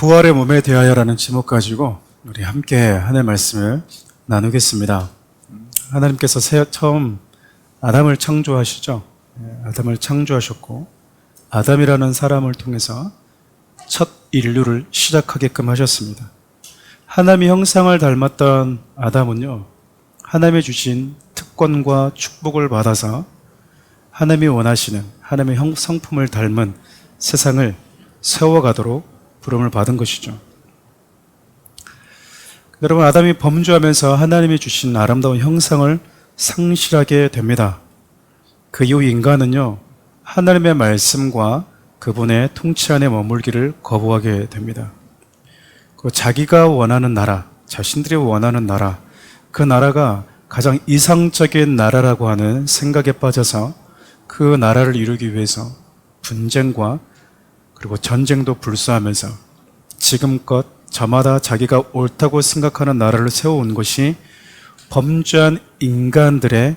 부활의 몸에 대하여라는 제목 가지고 우리 함께 하나님의 말씀을 나누겠습니다. 하나님께서 처음 아담을 창조하시죠. 아담을 창조하셨고 아담이라는 사람을 통해서 첫 인류를 시작하게끔 하셨습니다. 하나님의 형상을 닮았던 아담은요, 하나님이 주신 특권과 축복을 받아서 하나님이 원하시는 하나님의 성품을 닮은 세상을 세워가도록 부름을 받은 것이죠. 여러분, 아담이 범죄하면서 하나님이 주신 아름다운 형상을 상실하게 됩니다. 그 이후 인간은요, 하나님의 말씀과 그분의 통치 안에 머물기를 거부하게 됩니다. 자기가 원하는 나라, 자신들이 원하는 나라, 그 나라가 가장 이상적인 나라라고 하는 생각에 빠져서 그 나라를 이루기 위해서 분쟁과 그리고 전쟁도 불사하면서 지금껏 저마다 자기가 옳다고 생각하는 나라를 세워온 것이 범죄한 인간들의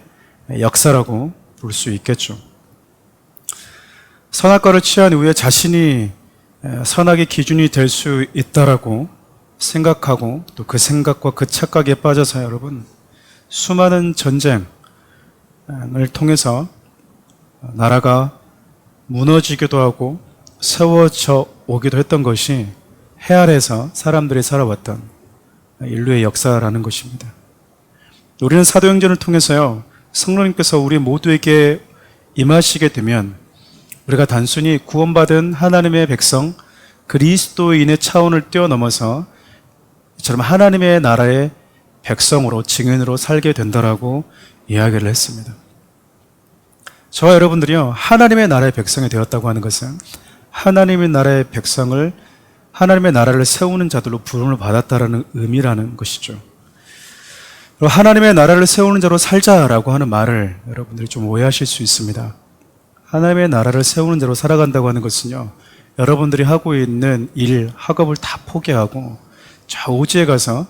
역사라고 볼 수 있겠죠. 선악과를 취한 이후에 자신이 선악의 기준이 될 수 있다라고 생각하고 또 그 생각과 그 착각에 빠져서 여러분 수많은 전쟁을 통해서 나라가 무너지기도 하고 세워져 오기도 했던 것이 해 아래에서 사람들이 살아왔던 인류의 역사라는 것입니다. 우리는 사도행전을 통해서요, 성령님께서 우리 모두에게 임하시게 되면 우리가 단순히 구원받은 하나님의 백성 그리스도인의 차원을 뛰어넘어서 이처럼 하나님의 나라의 백성으로 증인으로 살게 된다라고 이야기를 했습니다. 저와 여러분들이요, 하나님의 나라의 백성이 되었다고 하는 것은 하나님의 나라의 백성을 하나님의 나라를 세우는 자들로 부름을 받았다라는 의미라는 것이죠. 하나님의 나라를 세우는 자로 살자라고 하는 말을 여러분들이 좀 오해하실 수 있습니다. 하나님의 나라를 세우는 자로 살아간다고 하는 것은요, 여러분들이 하고 있는 일, 학업을 다 포기하고 저 오지에 가서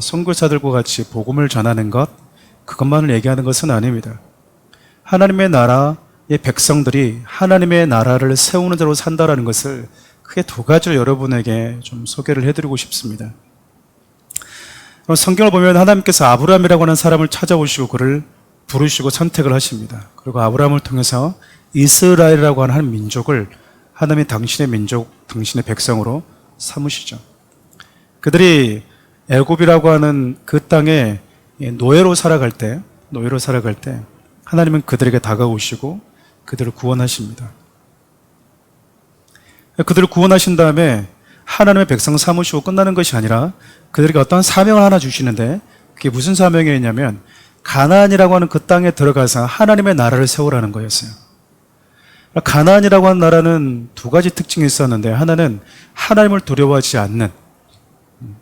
선교사들과 같이 복음을 전하는 것, 그것만을 얘기하는 것은 아닙니다. 하나님의 나라의 백성들이 하나님의 나라를 세우는 자로 산다라는 것을 크게 두 가지로 여러분에게 좀 소개를 해드리고 싶습니다. 성경을 보면 하나님께서 아브라함이라고 하는 사람을 찾아오시고 그를 부르시고 선택을 하십니다. 그리고 아브라함을 통해서 이스라엘이라고 하는 한 민족을 하나님이 당신의 민족, 당신의 백성으로 삼으시죠. 그들이 애굽이라고 하는 그 땅에 노예로 살아갈 때 하나님은 그들에게 다가오시고 그들을 구원하십니다. 그들을 구원하신 다음에 하나님의 백성 삼으시고 끝나는 것이 아니라 그들에게 어떤 사명을 하나 주시는데, 그게 무슨 사명이었냐면 가나안이라고 하는 그 땅에 들어가서 하나님의 나라를 세우라는 거였어요. 가나안이라고 하는 나라는 두 가지 특징이 있었는데, 하나는 하나님을 두려워하지 않는,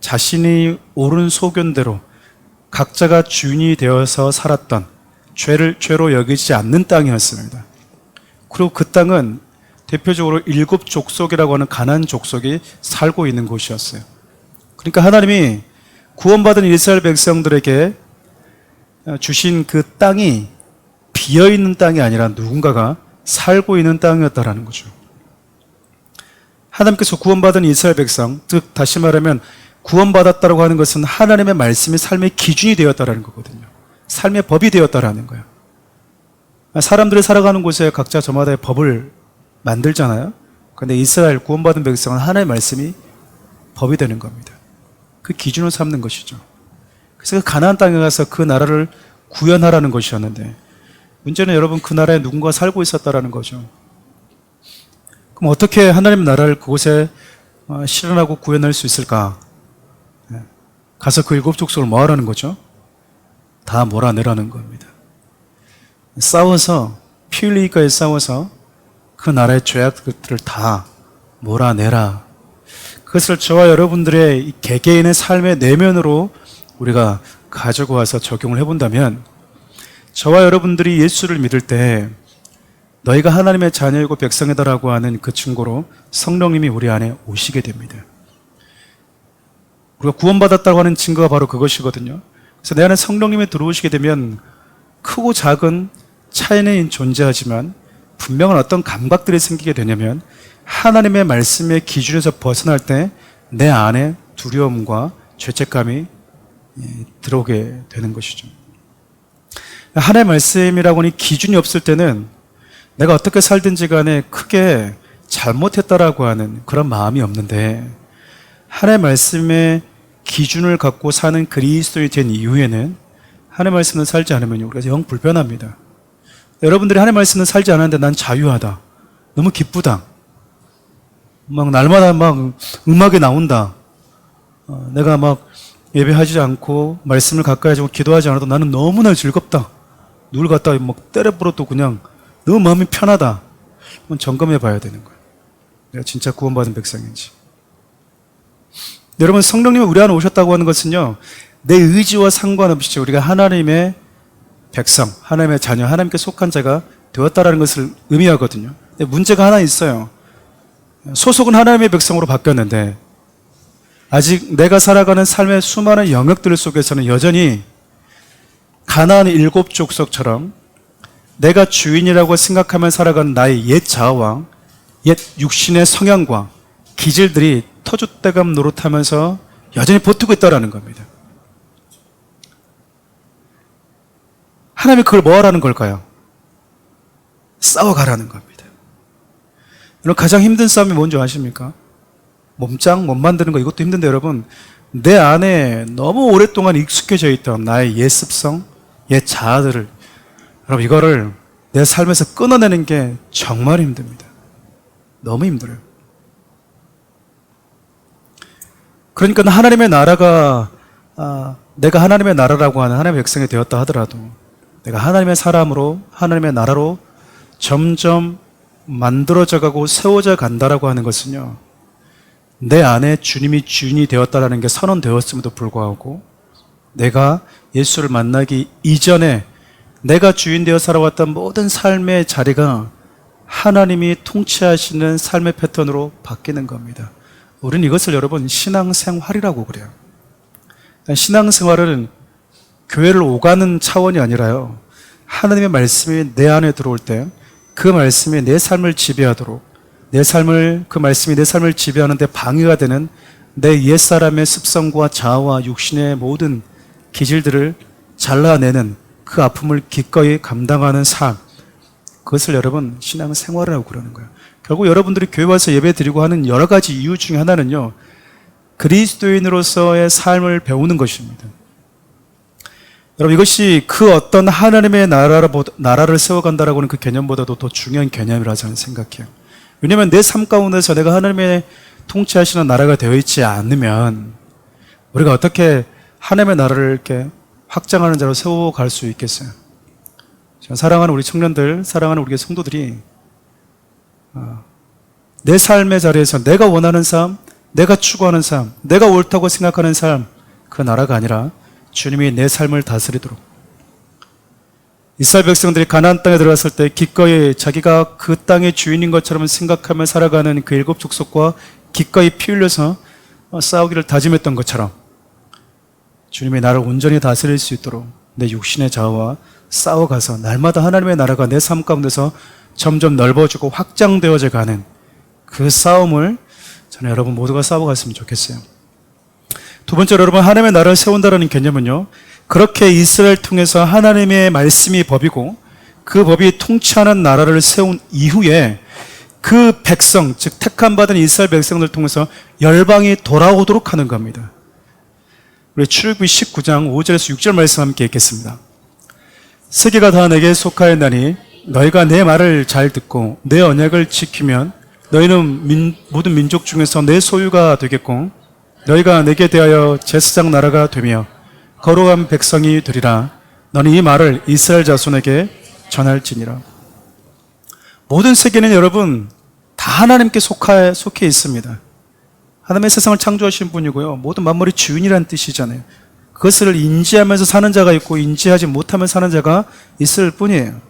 자신이 옳은 소견대로 각자가 주인이 되어서 살았던, 죄로 여기지 않는 땅이었습니다. 그리고 그 땅은 대표적으로 7 족속이라고 하는 가나안 족속이 살고 있는 곳이었어요. 그러니까 하나님이 구원받은 이스라엘 백성들에게 주신 그 땅이 비어있는 땅이 아니라 누군가가 살고 있는 땅이었다라는 거죠. 하나님께서 구원받은 이스라엘 백성, 즉 다시 말하면 구원받았다고 하는 것은 하나님의 말씀이 삶의 기준이 되었다라는 거거든요. 삶의 법이 되었다라는 거예요. 사람들이 살아가는 곳에 각자 저마다의 법을 만들잖아요. 그런데 이스라엘 구원받은 백성은 하나님의 말씀이 법이 되는 겁니다. 그 기준을 삼는 것이죠. 그래서 그 가나안 땅에 가서 그 나라를 구현하라는 것이었는데, 문제는 여러분 그 나라에 누군가 살고 있었다라는 거죠. 그럼 어떻게 하나님 나라를 그곳에 실현하고 구현할 수 있을까? 가서 그 7 족속을 뭐 하라는 거죠? 다 몰아내라는 겁니다. 싸워서, 피 흘리기까지 싸워서 그 나라의 죄악들을 다 몰아내라. 그것을 저와 여러분들의 개개인의 삶의 내면으로 우리가 가지고 와서 적용을 해본다면, 저와 여러분들이 예수를 믿을 때 너희가 하나님의 자녀이고 백성이다라고 하는 그 증거로 성령님이 우리 안에 오시게 됩니다. 우리가 구원받았다고 하는 증거가 바로 그것이거든요. 그래서 내 안에 성령님이 들어오시게 되면 크고 작은 차이는 존재하지만 분명한 어떤 감각들이 생기게 되냐면, 하나님의 말씀의 기준에서 벗어날 때 내 안에 두려움과 죄책감이 들어오게 되는 것이죠. 하나님의 말씀이라고 하니 기준이 없을 때는 내가 어떻게 살든지 간에 크게 잘못했다라고 하는 그런 마음이 없는데, 하나님의 말씀의 기준을 갖고 사는 그리스도인이 된 이후에는 하나님의 말씀을 살지 않으면 우리가 영 불편합니다. 여러분들이 하나님의 말씀을 살지 않았는데 난 자유하다, 너무 기쁘다, 막 날마다 막 음악이 나온다, 내가 막 예배하지 않고 말씀을 가까이 하지 않고 기도하지 않아도 나는 너무나 즐겁다, 누굴 갖다 막 때려 불어도 그냥 너무 마음이 편하다, 그건 점검해 봐야 되는 거예요. 내가 진짜 구원받은 백성인지. 여러분, 성령님이 우리 안에 오셨다고 하는 것은요, 내 의지와 상관없이 우리가 하나님의 백성, 하나님의 자녀, 하나님께 속한 자가 되었다라는 것을 의미하거든요. 근데 문제가 하나 있어요. 소속은 하나님의 백성으로 바뀌었는데 아직 내가 살아가는 삶의 수많은 영역들 속에서는 여전히 가나안 7 족속처럼 내가 주인이라고 생각하며 살아가는 나의 옛 자아와 옛 육신의 성향과 기질들이 터줏대감 노릇하면서 여전히 버티고 있다는 겁니다. 하나님이 그걸 뭐 하라는 걸까요? 싸워가라는 겁니다. 여러분, 가장 힘든 싸움이 뭔지 아십니까? 몸짱, 몸 만드는 거, 이것도 힘든데 여러분, 내 안에 너무 오랫동안 익숙해져 있던 나의 옛 습성, 옛 자아들을, 여러분, 이거를 내 삶에서 끊어내는 게 정말 힘듭니다. 너무 힘들어요. 그러니까 하나님의 나라가, 내가 하나님의 나라라고 하는 하나님의 백성이 되었다 하더라도 내가 하나님의 사람으로, 하나님의 나라로 점점 만들어져 가고 세워져 간다라고 하는 것은요, 내 안에 주님이 주인이 되었다라는 게 선언되었음에도 불구하고 내가 예수를 만나기 이전에 내가 주인 되어 살아왔던 모든 삶의 자리가 하나님이 통치하시는 삶의 패턴으로 바뀌는 겁니다. 우리는 이것을 여러분 신앙생활이라고 그래요. 신앙생활은 교회를 오가는 차원이 아니라요, 하나님의 말씀이 내 안에 들어올 때 그 말씀이 내 삶을 지배하도록, 그 말씀이 내 삶을 지배하는데 방해가 되는 내 옛사람의 습성과 자아와 육신의 모든 기질들을 잘라내는 그 아픔을 기꺼이 감당하는 삶, 그것을 여러분 신앙생활이라고 그러는 거예요. 결국 여러분들이 교회 와서 예배 드리고 하는 여러 가지 이유 중에 하나는요, 그리스도인으로서의 삶을 배우는 것입니다. 여러분, 이것이 그 어떤 하나님의 나라를 세워간다라고 하는 그 개념보다도 더 중요한 개념이라 저는 생각해요. 왜냐하면 내 삶 가운데서 내가 하나님의 통치하시는 나라가 되어 있지 않으면 우리가 어떻게 하나님의 나라를 이렇게 확장하는 자로 세워갈 수 있겠어요? 사랑하는 우리 청년들, 사랑하는 우리 성도들이 내 삶의 자리에서 내가 원하는 삶, 내가 추구하는 삶, 내가 옳다고 생각하는 삶, 그 나라가 아니라 주님이 내 삶을 다스리도록, 이스라엘 백성들이 가나안 땅에 들어갔을 때 기꺼이 자기가 그 땅의 주인인 것처럼 생각하며 살아가는 그 7 족속과 기꺼이 피 흘려서 싸우기를 다짐했던 것처럼 주님이 나를 온전히 다스릴 수 있도록 내 육신의 자아와 싸워가서 날마다 하나님의 나라가 내 삶 가운데서 점점 넓어지고 확장되어져 가는 그 싸움을 저는 여러분 모두가 싸워갔으면 좋겠어요. 두 번째로 여러분, 하나님의 나라를 세운다는 개념은요, 그렇게 이스라엘 통해서 하나님의 말씀이 법이고 그 법이 통치하는 나라를 세운 이후에 그 백성, 즉 택함 받은 이스라엘 백성들 통해서 열방이 돌아오도록 하는 겁니다. 우리 출애굽기 19장 5절에서 6절 말씀 함께 읽겠습니다. 세계가 다 내게 속하였나니 너희가 내 말을 잘 듣고 내 언약을 지키면 너희는 모든 민족 중에서 내 소유가 되겠고 너희가 내게 대하여 제사장 나라가 되며 거룩한 백성이 되리라. 너는 이 말을 이스라엘 자손에게 전할지니라. 모든 세계는 여러분 다 하나님께 속해 있습니다. 하나님의 세상을 창조하신 분이고요, 모든 만물의 주인이라는 뜻이잖아요. 그것을 인지하면서 사는 자가 있고 인지하지 못하며 사는 자가 있을 뿐이에요.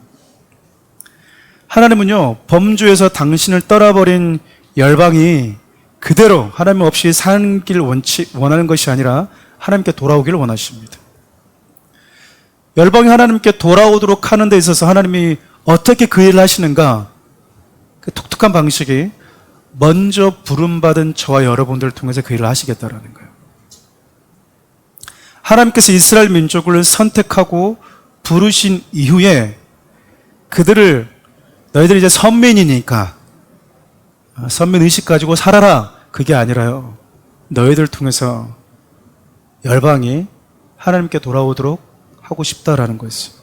하나님은요, 범주에서 당신을 떠나버린 열방이 그대로 하나님 없이 사는 길 원하는 것이 아니라 하나님께 돌아오기를 원하십니다. 열방이 하나님께 돌아오도록 하는 데 있어서 하나님이 어떻게 그 일을 하시는가? 그 독특한 방식이 먼저 부름받은 저와 여러분들을 통해서 그 일을 하시겠다라는 거예요. 하나님께서 이스라엘 민족을 선택하고 부르신 이후에 그들을 너희들이 이제 선민이니까 선민 의식 가지고 살아라, 그게 아니라요, 너희들 통해서 열방이 하나님께 돌아오도록 하고 싶다라는 거였어요.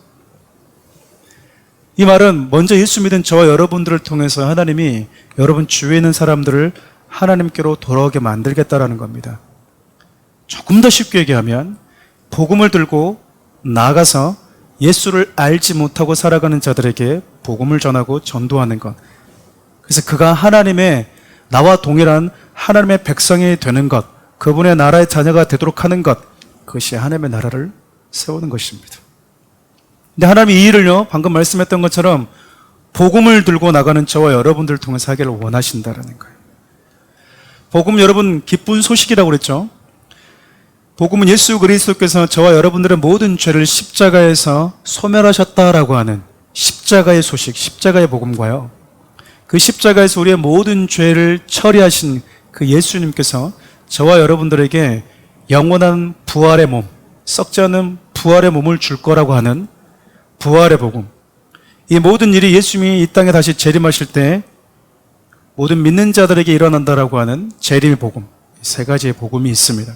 이 말은 먼저 예수 믿은 저와 여러분들을 통해서 하나님이 여러분 주위에 있는 사람들을 하나님께로 돌아오게 만들겠다라는 겁니다. 조금 더 쉽게 얘기하면 복음을 들고 나가서 예수를 알지 못하고 살아가는 자들에게 복음을 전하고 전도하는 것, 그래서 그가 하나님의, 나와 동일한 하나님의 백성이 되는 것, 그분의 나라의 자녀가 되도록 하는 것, 그것이 하나님의 나라를 세우는 것입니다. 근데 하나님이 이 일을요, 방금 말씀했던 것처럼 복음을 들고 나가는 저와 여러분들을 통해서 하기를 원하신다라는 거예요. 복음, 여러분, 기쁜 소식이라고 그랬죠. 복음은 예수 그리스도께서 저와 여러분들의 모든 죄를 십자가에서 소멸하셨다라고 하는 십자가의 소식, 십자가의 복음과요, 그 십자가에서 우리의 모든 죄를 처리하신 그 예수님께서 저와 여러분들에게 영원한 부활의 몸, 썩지 않은 부활의 몸을 줄 거라고 하는 부활의 복음, 이 모든 일이 예수님이 이 땅에 다시 재림하실 때 모든 믿는 자들에게 일어난다라고 하는 재림의 복음, 세 가지의 복음이 있습니다.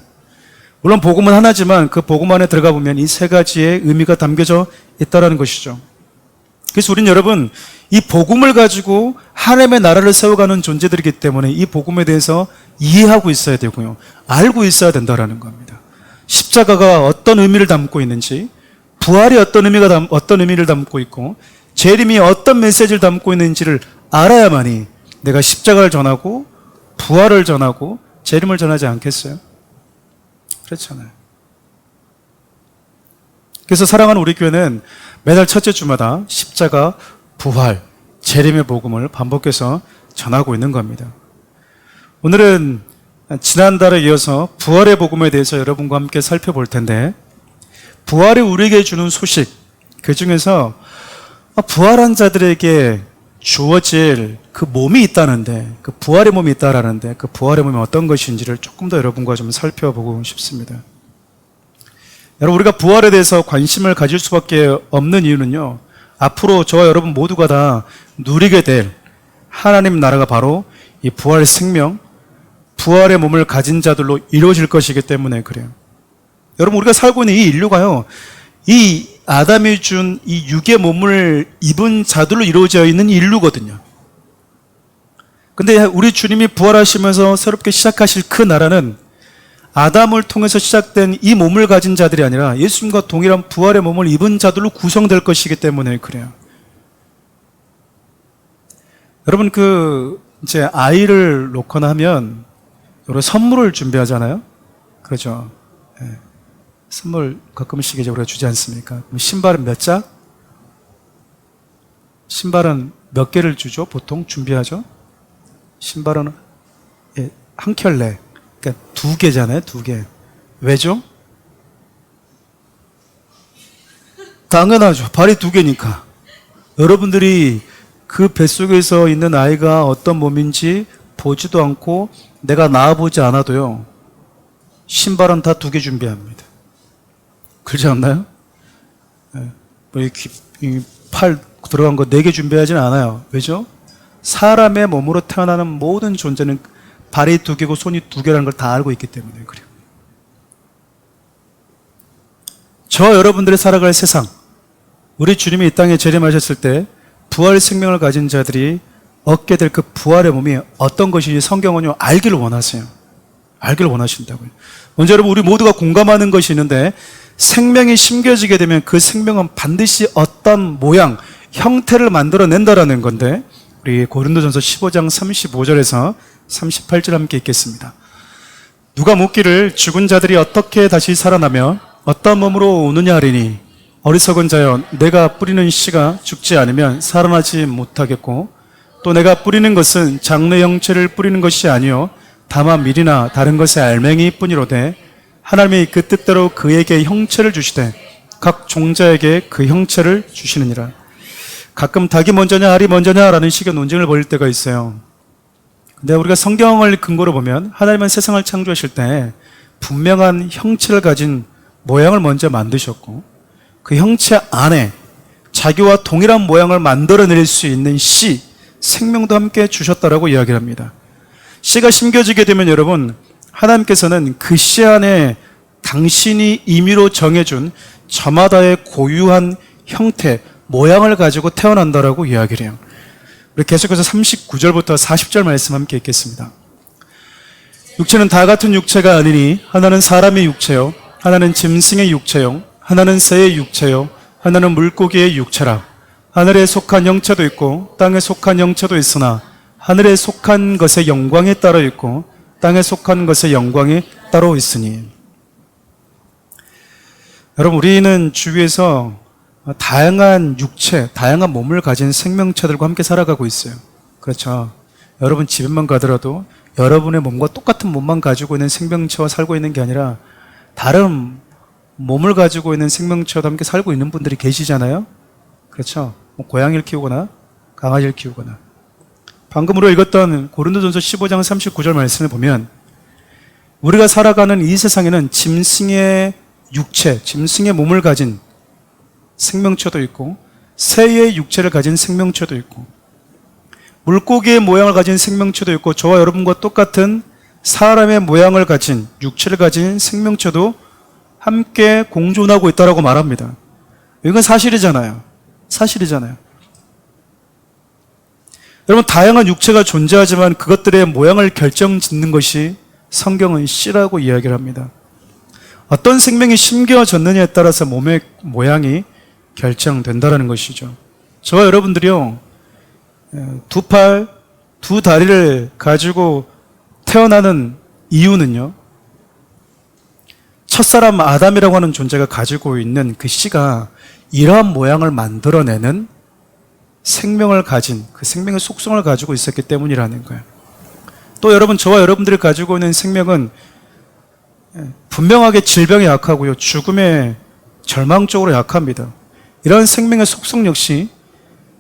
물론 복음은 하나지만 그 복음 안에 들어가 보면 이 세 가지의 의미가 담겨져 있다는 것이죠. 그래서 우리는 여러분, 이 복음을 가지고 하나님의 나라를 세워가는 존재들이기 때문에 이 복음에 대해서 이해하고 있어야 되고요, 알고 있어야 된다는 겁니다. 십자가가 어떤 의미를 담고 있는지, 부활이 어떤 의미를 담고 있고, 재림이 어떤 메시지를 담고 있는지를 알아야만이 내가 십자가를 전하고 부활을 전하고 재림을 전하지 않겠어요? 그렇잖아요. 그래서 사랑하는 우리 교회는 매달 첫째 주마다 십자가, 부활, 재림의 복음을 반복해서 전하고 있는 겁니다. 오늘은 지난달에 이어서 부활의 복음에 대해서 여러분과 함께 살펴볼 텐데, 부활이 우리에게 주는 소식, 그 중에서 부활한 자들에게 주어질 그 몸이 있다는데, 그 부활의 몸이 있다라는데, 그 부활의 몸이 어떤 것인지를 조금 더 여러분과 좀 살펴보고 싶습니다. 여러분, 우리가 부활에 대해서 관심을 가질 수밖에 없는 이유는요, 앞으로 저와 여러분 모두가 다 누리게 될 하나님 나라가 바로 이 부활의 생명, 부활의 몸을 가진 자들로 이루어질 것이기 때문에 그래요. 여러분, 우리가 살고 있는 이 인류가요, 이 아담이 준 이 육의 몸을 입은 자들로 이루어져 있는 인류거든요. 근데 우리 주님이 부활하시면서 새롭게 시작하실 그 나라는 아담을 통해서 시작된 이 몸을 가진 자들이 아니라 예수님과 동일한 부활의 몸을 입은 자들로 구성될 것이기 때문에 그래요. 여러분, 이제 아이를 놓거나 하면 여러 선물을 준비하잖아요. 그렇죠. 네. 선물 가끔씩 이제 우리가 주지 않습니까? 그럼 신발은 몇 짝? 신발은 몇 개를 주죠? 보통 준비하죠? 신발은 한 켤레. 그러니까 2개잖아요, 2개. 왜죠? 당연하죠. 발이 2개니까. 여러분들이 그 뱃속에서 있는 아이가 어떤 몸인지 보지도 않고 내가 낳아보지 않아도요, 신발은 다 2개 준비합니다. 그렇지 않나요? 팔 들어간 거 4개 준비하지는 않아요. 왜죠? 사람의 몸으로 태어나는 모든 존재는 발이 2개고 손이 2개라는 걸 다 알고 있기 때문에 그래요. 저 여러분들의 살아갈 세상, 우리 주님이 이 땅에 재림하셨을 때 부활 생명을 가진 자들이 얻게 될 그 부활의 몸이 어떤 것인지 성경은요, 알기를 원하세요. 알기를 원하신다고요. 먼저 여러분, 우리 모두가 공감하는 것이 있는데, 생명이 심겨지게 되면 그 생명은 반드시 어떤 모양, 형태를 만들어낸다라는 건데, 우리 고린도전서 15장 35절에서 38절 함께 읽겠습니다. 누가 묻기를 죽은 자들이 어떻게 다시 살아나며 어떤 몸으로 오느냐 하리니, 어리석은 자여, 내가 뿌리는 씨가 죽지 않으면 살아나지 못하겠고, 또 내가 뿌리는 것은 장래 형체를 뿌리는 것이 아니요 다만 밀이나 다른 것의 알맹이 뿐이로되, 하나님이 그 뜻대로 그에게 형체를 주시되 각 종자에게 그 형체를 주시느니라. 가끔 닭이 먼저냐 알이 먼저냐 라는 식의 논쟁을 벌일 때가 있어요. 근데 우리가 성경을 근거로 보면 하나님은 세상을 창조하실 때 분명한 형체를 가진 모양을 먼저 만드셨고 그 형체 안에 자기와 동일한 모양을 만들어낼 수 있는 씨, 생명도 함께 주셨다라고 이야기를 합니다. 씨가 심겨지게 되면 여러분, 하나님께서는 그 씨 안에 당신이 임의로 정해준 저마다의 고유한 형태, 모양을 가지고 태어난다라고 이야기를 해요. 우리 계속해서 39절부터 40절 말씀 함께 읽겠습니다. 육체는 다 같은 육체가 아니니 하나는 사람의 육체요, 하나는 짐승의 육체요, 하나는 새의 육체요, 하나는 물고기의 육체라. 하늘에 속한 형체도 있고 땅에 속한 형체도 있으나 하늘에 속한 것의 영광이 따로 있고 땅에 속한 것의 영광이 따로 있으니. 여러분, 우리는 주위에서 다양한 육체, 다양한 몸을 가진 생명체들과 함께 살아가고 있어요. 그렇죠. 여러분 집에만 가더라도 여러분의 몸과 똑같은 몸만 가지고 있는 생명체와 살고 있는 게 아니라 다른 몸을 가지고 있는 생명체와 함께 살고 있는 분들이 계시잖아요. 그렇죠. 뭐 고양이를 키우거나 강아지를 키우거나. 방금 우리가 읽었던 고린도전서 15장 39절 말씀을 보면 우리가 살아가는 이 세상에는 짐승의 육체, 짐승의 몸을 가진 생명체도 있고 새의 육체를 가진 생명체도 있고 물고기의 모양을 가진 생명체도 있고 저와 여러분과 똑같은 사람의 모양을 가진 육체를 가진 생명체도 함께 공존하고 있다고 말합니다. 이건 사실이잖아요. 사실이잖아요. 여러분, 다양한 육체가 존재하지만 그것들의 모양을 결정짓는 것이 성경은 씨라고 이야기를 합니다. 어떤 생명이 심겨졌느냐에 따라서 몸의 모양이 결정된다는 것이죠. 저와 여러분들이요, 두 팔, 두 다리를 가지고 태어나는 이유는요, 첫사람 아담이라고 하는 존재가 가지고 있는 그 씨가 이러한 모양을 만들어내는 생명을 가진 그 생명의 속성을 가지고 있었기 때문이라는 거예요. 또 여러분, 저와 여러분들이 가지고 있는 생명은 분명하게 질병에 약하고요, 죽음에 절망적으로 약합니다. 이런 생명의 속성 역시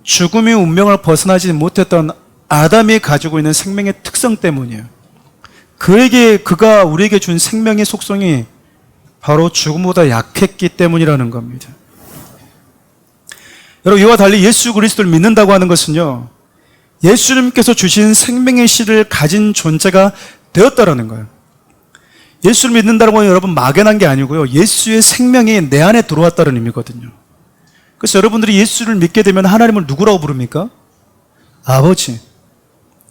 죽음의 운명을 벗어나지 못했던 아담이 가지고 있는 생명의 특성 때문이에요. 그가 우리에게 준 생명의 속성이 바로 죽음보다 약했기 때문이라는 겁니다. 여러분, 이와 달리 예수 그리스도를 믿는다고 하는 것은요, 예수님께서 주신 생명의 씨를 가진 존재가 되었다라는 거예요. 예수를 믿는다는 건 여러분 막연한 게 아니고요, 예수의 생명이 내 안에 들어왔다는 의미거든요. 그래서 여러분들이 예수를 믿게 되면 하나님을 누구라고 부릅니까? 아버지.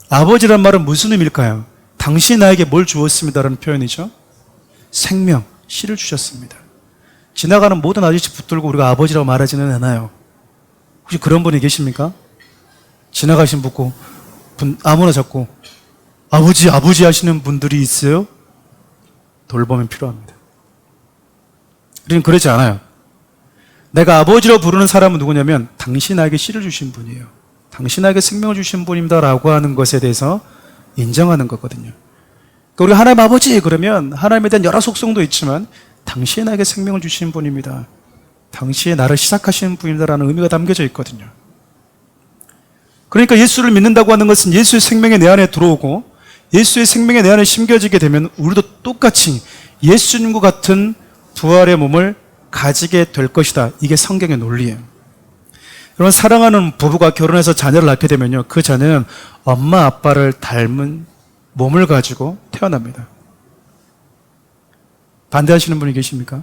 아버지란 말은 무슨 의미일까요? 당신이 나에게 뭘 주었습니다라는 표현이죠. 생명, 씨를 주셨습니다. 지나가는 모든 아저씨 붙들고 우리가 아버지라고 말하지는 않아요. 혹시 그런 분이 계십니까? 지나가신 분 아무나 잡고 아버지 하시는 분들이 있어요? 돌보면 필요합니다. 우리는 그러지 않아요. 내가 아버지로 부르는 사람은 누구냐면 당신 나에게 씨를 주신 분이에요. 당신 나에게 생명을 주신 분입니다 라고 하는 것에 대해서 인정하는 거거든요. 그러니까 우리가 하나님 아버지 그러면 하나님에 대한 여러 속성도 있지만 당신이 나에게 생명을 주신 분입니다, 당신이 나를 시작하시는 분이다라는 의미가 담겨져 있거든요. 그러니까 예수를 믿는다고 하는 것은 예수의 생명이 내 안에 들어오고 예수의 생명이 내 안에 심겨지게 되면 우리도 똑같이 예수님과 같은 부활의 몸을 가지게 될 것이다. 이게 성경의 논리예요. 여러분, 사랑하는 부부가 결혼해서 자녀를 낳게 되면요, 그 자녀는 엄마 아빠를 닮은 몸을 가지고 태어납니다. 반대하시는 분이 계십니까?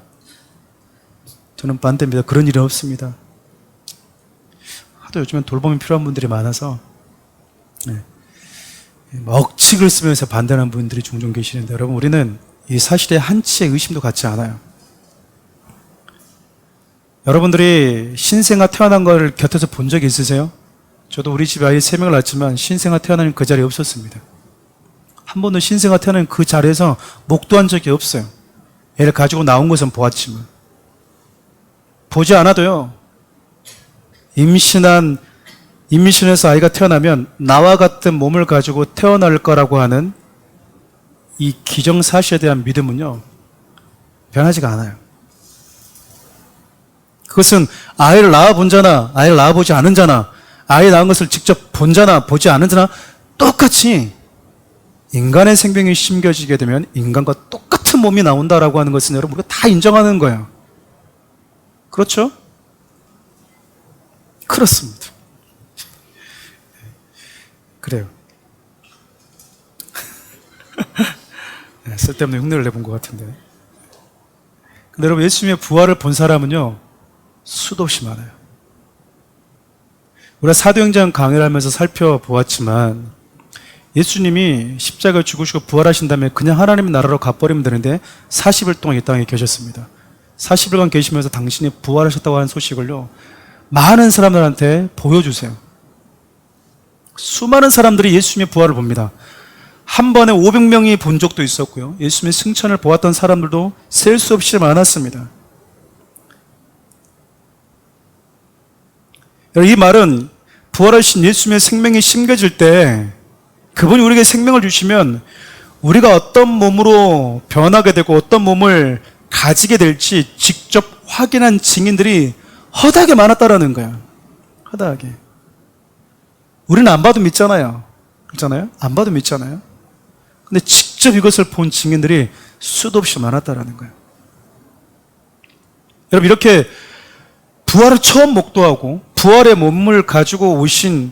저는 반대입니다. 그런 일은 없습니다. 하도 요즘엔 돌봄이 필요한 분들이 많아서 억측을 쓰면서 반대하는 분들이 종종 계시는데, 여러분, 우리는 이 사실에 한치의 의심도 갖지 않아요. 여러분들이 신생아 태어난 걸 곁에서 본 적이 있으세요? 저도 우리 집에 아이 3명을 낳았지만 신생아 태어나는 그 자리에 없었습니다. 한 번도 신생아 태어나는 그 자리에서 목도한 적이 없어요. 애를 가지고 나온 것은 보았지만 보지 않아도요, 임신해서 아이가 태어나면 나와 같은 몸을 가지고 태어날 거라고 하는 이 기정사실에 대한 믿음은요, 변하지가 않아요. 그것은 아이를 낳아본 자나 아이를 낳아보지 않은 자나 아이 낳은 것을 직접 본 자나 보지 않은 자나 똑같이 인간의 생명이 심겨지게 되면 인간과 똑같은 몸이 나온다라고 하는 것은 여러분 우리가 다 인정하는 거예요. 그렇죠? 그렇습니다. 그래요. 쓸데없는 흉내를 내본 것 같은데. 근데 여러분, 예수님의 부활을 본 사람은요, 수도 없이 많아요. 우리가 사도행전 강의를 하면서 살펴보았지만, 예수님이 십자가를 죽으시고 부활하신 다음에 그냥 하나님의 나라로 가버리면 되는데 40일 동안 이 땅에 계셨습니다. 40일간 계시면서 당신이 부활하셨다고 하는 소식을요, 많은 사람들한테 보여주세요. 수많은 사람들이 예수님의 부활을 봅니다. 한 번에 500명이 본 적도 있었고요. 예수님의 승천을 보았던 사람들도 셀 수 없이 많았습니다. 이 말은 부활하신 예수님의 생명이 심겨질 때 그분이 우리에게 생명을 주시면 우리가 어떤 몸으로 변하게 되고 어떤 몸을 가지게 될지 직접 확인한 증인들이 허다하게 많았다라는 거야. 허다하게. 우리는 안 봐도 믿잖아요. 그렇잖아요? 안 봐도 믿잖아요. 근데 직접 이것을 본 증인들이 수도 없이 많았다라는 거예요. 여러분, 이렇게 부활을 처음 목도하고 부활의 몸을 가지고 오신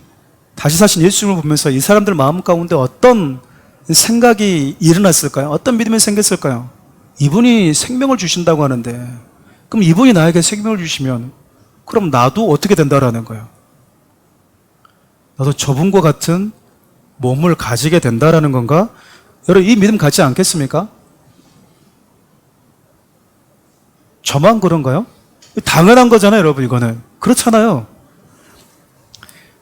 다시 사신 예수님을 보면서 이 사람들 마음 가운데 어떤 생각이 일어났을까요? 어떤 믿음이 생겼을까요? 이분이 생명을 주신다고 하는데, 그럼 이분이 나에게 생명을 주시면 그럼 나도 어떻게 된다라는 거예요? 나도 저분과 같은 몸을 가지게 된다라는 건가? 여러분, 이 믿음 갖지 않겠습니까? 저만 그런가요? 당연한 거잖아요, 여러분. 이거는 그렇잖아요.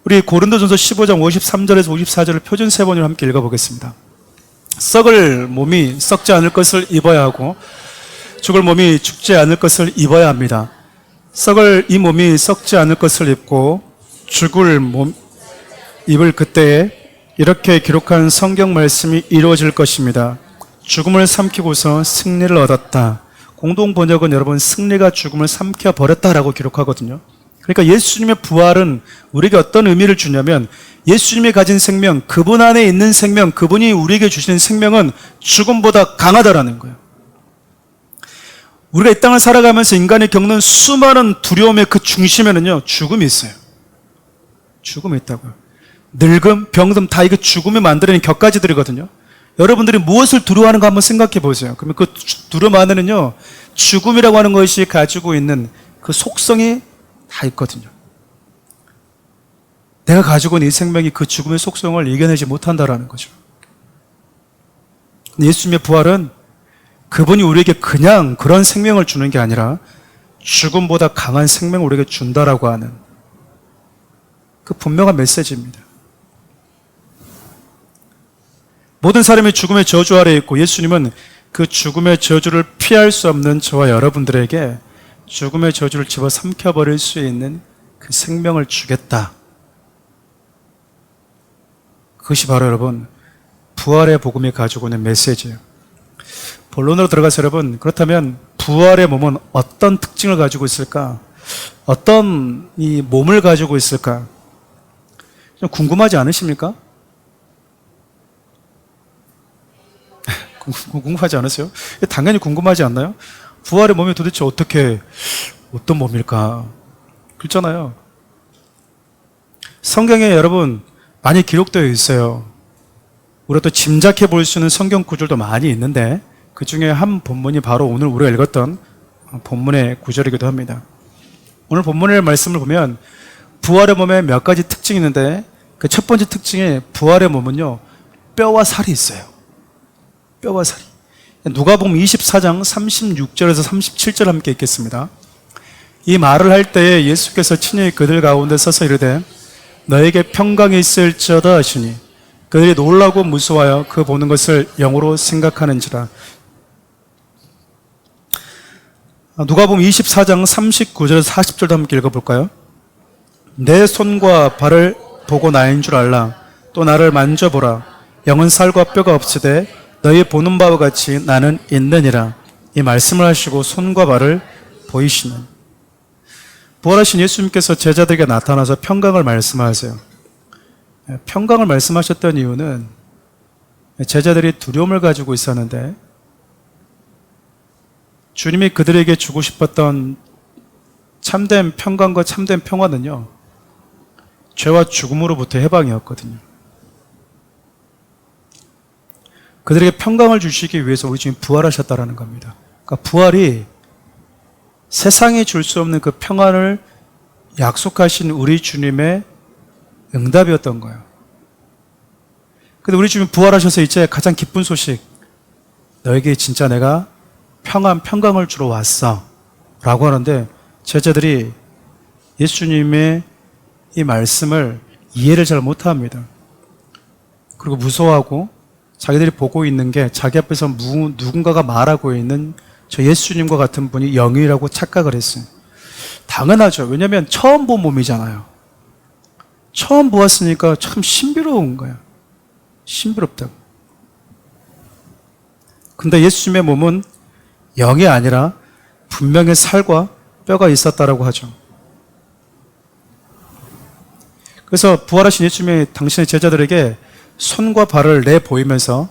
우리 고린도전서 15장 53절에서 54절을 표준 세번으로 함께 읽어보겠습니다. 썩을 몸이 썩지 않을 것을 입어야 하고 죽을 몸이 죽지 않을 것을 입어야 합니다. 썩을 이 몸이 썩지 않을 것을 입고 죽을 몸 입을 그때에 이렇게 기록한 성경 말씀이 이루어질 것입니다. 죽음을 삼키고서 승리를 얻었다. 공동 번역은 여러분 승리가 죽음을 삼켜버렸다라고 기록하거든요. 그러니까 예수님의 부활은 우리에게 어떤 의미를 주냐면 예수님이 가진 생명, 그분 안에 있는 생명, 그분이 우리에게 주시는 생명은 죽음보다 강하다라는 거예요. 우리가 이 땅을 살아가면서 인간이 겪는 수많은 두려움의 그 중심에는요, 죽음이 있어요. 죽음이 있다고요. 늙음, 병듦 다 이게 죽음이 만들어낸 격가지들이거든요. 여러분들이 무엇을 두려워하는가 한번 생각해 보세요. 그러면 그 두려움 안에는요, 죽음이라고 하는 것이 가지고 있는 그 속성이 다 있거든요. 내가 가지고 있는 이 생명이 그 죽음의 속성을 이겨내지 못한다라는 거죠. 예수님의 부활은 그분이 우리에게 그냥 그런 생명을 주는 게 아니라 죽음보다 강한 생명을 우리에게 준다라고 하는 그 분명한 메시지입니다. 모든 사람이 죽음의 저주 아래에 있고 예수님은 그 죽음의 저주를 피할 수 없는 저와 여러분들에게 죽음의 저주를 집어 삼켜버릴 수 있는 그 생명을 주겠다. 그것이 바로 여러분 부활의 복음이 가지고 있는 메시지예요. 본론으로 들어가서 여러분, 그렇다면 부활의 몸은 어떤 특징을 가지고 있을까? 어떤 이 몸을 가지고 있을까? 좀 궁금하지 않으십니까? 궁금하지 않으세요? 당연히 궁금하지 않나요? 부활의 몸이 도대체 어떤 몸일까? 그렇잖아요. 성경에 여러분 많이 기록되어 있어요. 우리가 또 짐작해 볼 수 있는 성경 구절도 많이 있는데 그 중에 한 본문이 바로 오늘 우리가 읽었던 본문의 구절이기도 합니다. 오늘 본문의 말씀을 보면 부활의 몸에 몇 가지 특징이 있는데 그 첫 번째 특징이 부활의 몸은요, 뼈와 살이 있어요. 뼈와 살이. 누가복음 24장 36절에서 37절 함께 읽겠습니다. 이 말을 할 때에 예수께서 친히 그들 가운데 서서 이르되 너에게 평강이 있을지어다 하시니 그들이 놀라고 무서워하여 그 보는 것을 영으로 생각하는지라. 누가복음 24장 39절에서 40절도 함께 읽어볼까요? 내 손과 발을 보고 나인 줄 알라. 또 나를 만져보라. 영은 살과 뼈가 없으되 너희 보는 바와 같이 나는 있느니라. 이 말씀을 하시고 손과 발을 보이시는. 부활하신 예수님께서 제자들에게 나타나서 평강을 말씀하세요. 평강을 말씀하셨던 이유는 제자들이 두려움을 가지고 있었는데 주님이 그들에게 주고 싶었던 참된 평강과 참된 평화는요, 죄와 죽음으로부터 해방이었거든요. 그들에게 평강을 주시기 위해서 우리 주님 부활하셨다라는 겁니다. 그러니까 부활이 세상이 줄 수 없는 그 평안을 약속하신 우리 주님의 응답이었던 거예요. 근데 우리 주님 부활하셔서 이제 가장 기쁜 소식, 너에게 진짜 내가 평강을 주러 왔어 라고 하는데 제자들이 예수님의 이 말씀을 이해를 잘 못합니다. 그리고 무서워하고 자기들이 보고 있는 게 자기 앞에서 누군가가 말하고 있는 저 예수님과 같은 분이 영이라고 착각을 했어요. 당연하죠. 왜냐하면 처음 본 몸이잖아요. 처음 보았으니까 참 신비로운 거예요. 신비롭다고. 근데 예수님의 몸은 영이 아니라 분명히 살과 뼈가 있었다라고 하죠. 그래서 부활하신 예수님이 당신의 제자들에게 손과 발을 내보이면서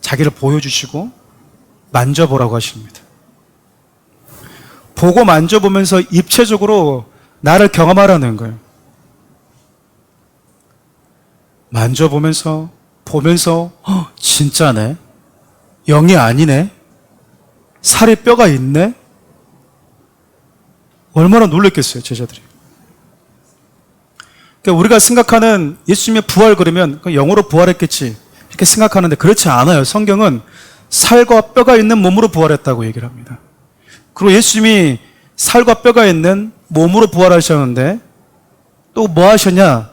자기를 보여주시고 만져보라고 하십니다. 보고 만져보면서 입체적으로 나를 경험하라는 거예요. 만져보면서 보면서 진짜네, 영이 아니네, 살에 뼈가 있네. 얼마나 놀랬겠어요, 제자들이. 그러니까 우리가 생각하는 예수님의 부활 그러면 영으로 부활했겠지 이렇게 생각하는데 그렇지 않아요. 성경은 살과 뼈가 있는 몸으로 부활했다고 얘기를 합니다. 그리고 예수님이 살과 뼈가 있는 몸으로 부활하셨는데 또 뭐 하셨냐?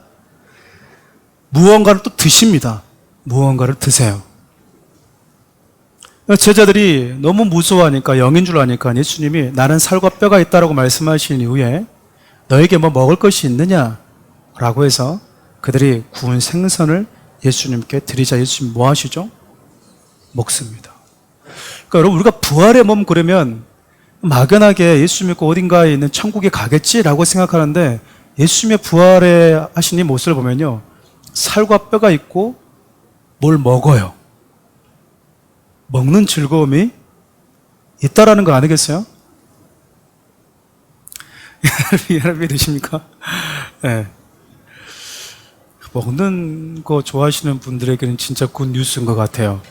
무언가를 또 드십니다. 무언가를 드세요. 제자들이 너무 무서워하니까, 영인 줄 아니까 예수님이 나는 살과 뼈가 있다라고 말씀하신 이후에 너에게 뭐 먹을 것이 있느냐? 라고 해서 그들이 구운 생선을 예수님께 드리자 예수님 뭐 하시죠? 먹습니다. 그러니까 여러분, 우리가 부활의 몸 그러면 막연하게 예수 믿고 어딘가에 있는 천국에 가겠지라고 생각하는데 예수님의 부활에 하신 이 모습을 보면요, 살과 뼈가 있고 뭘 먹어요. 먹는 즐거움이 있다라는 거 아니겠어요? 여러분 믿으십니까? 네. 먹는 거 좋아하시는 분들에게는 진짜 굿 뉴스인 것 같아요.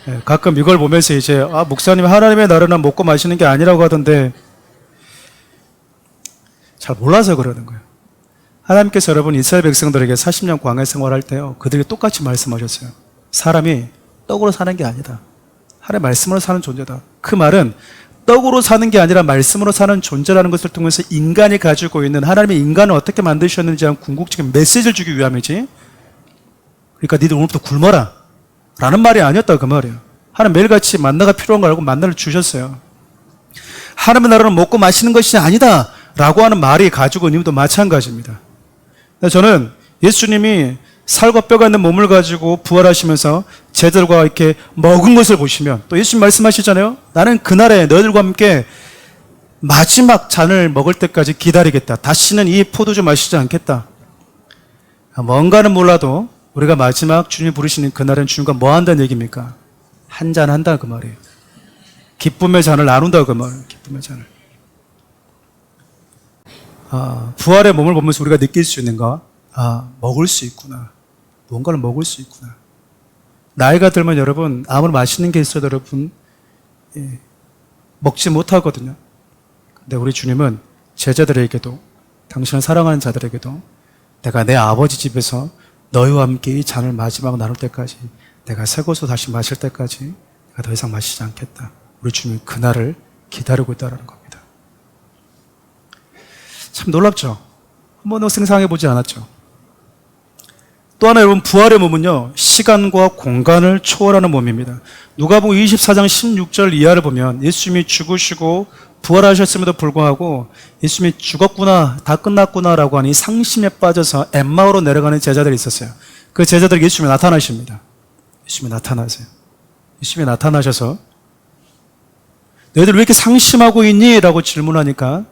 네. 가끔 이걸 보면서 이제 목사님 하나님의 나라는 먹고 마시는 게 아니라고 하던데 잘 몰라서 그러는 거예요. 하나님께서 여러분 이스라엘 백성들에게 40년 광야 생활할 때요, 그들에게 똑같이 말씀하셨어요. 사람이 떡으로 사는 게 아니다. 하나님의 말씀으로 사는 존재다. 그 말은 떡으로 사는 게 아니라 말씀으로 사는 존재라는 것을 통해서 인간이 가지고 있는 하나님의 인간을 어떻게 만드셨는지 한 궁극적인 메시지를 주기 위함이지, 그러니까 니들 오늘부터 굶어라 라는 말이 아니었다 그 말이에요. 하나님 매일같이 만나가 필요한 걸 알고 만나를 주셨어요. 하나님의 나라는 먹고 마시는 것이 아니다 라고 하는 말이 가지고 있는 것도 마찬가지입니다. 저는 예수님이 살과 뼈가 있는 몸을 가지고 부활하시면서 제자들과 이렇게 먹은 것을 보시면, 또 예수님 말씀하시잖아요. 나는 그날에 너희들과 함께 마지막 잔을 먹을 때까지 기다리겠다. 다시는 이 포도주 마시지 않겠다. 뭔가는 몰라도 우리가 마지막 주님 부르시는 그날은 주님과 뭐 한다는 얘기입니까? 한잔 한다 그 말이에요. 기쁨의 잔을 나눈다 그 말이에요. 기쁨의 잔을. 부활의 몸을 보면서 우리가 느낄 수 있는가? 먹을 수 있구나. 뭔가를 먹을 수 있구나. 나이가 들면 여러분, 아무리 맛있는 게 있어도 여러분, 먹지 못하거든요. 근데 우리 주님은 제자들에게도, 당신을 사랑하는 자들에게도 내가 내 아버지 집에서 너희와 함께 이 잔을 마지막 나눌 때까지, 내가 새고서 다시 마실 때까지 내가 더 이상 마시지 않겠다. 우리 주님이 그날을 기다리고 있다는 겁니다. 참 놀랍죠? 한 번도 생각해 보지 않았죠? 또 하나 여러분, 부활의 몸은요, 시간과 공간을 초월하는 몸입니다. 누가복음 24장 16절 이하를 보면 예수님이 죽으시고 부활하셨음에도 불구하고 예수님이 죽었구나, 다 끝났구나 라고 하는 이 상심에 빠져서 엠마오로 내려가는 제자들이 있었어요. 그 제자들에게 예수님이 나타나십니다. 예수님이 나타나세요. 예수님이 나타나셔서 너희들 왜 이렇게 상심하고 있니? 라고 질문하니까,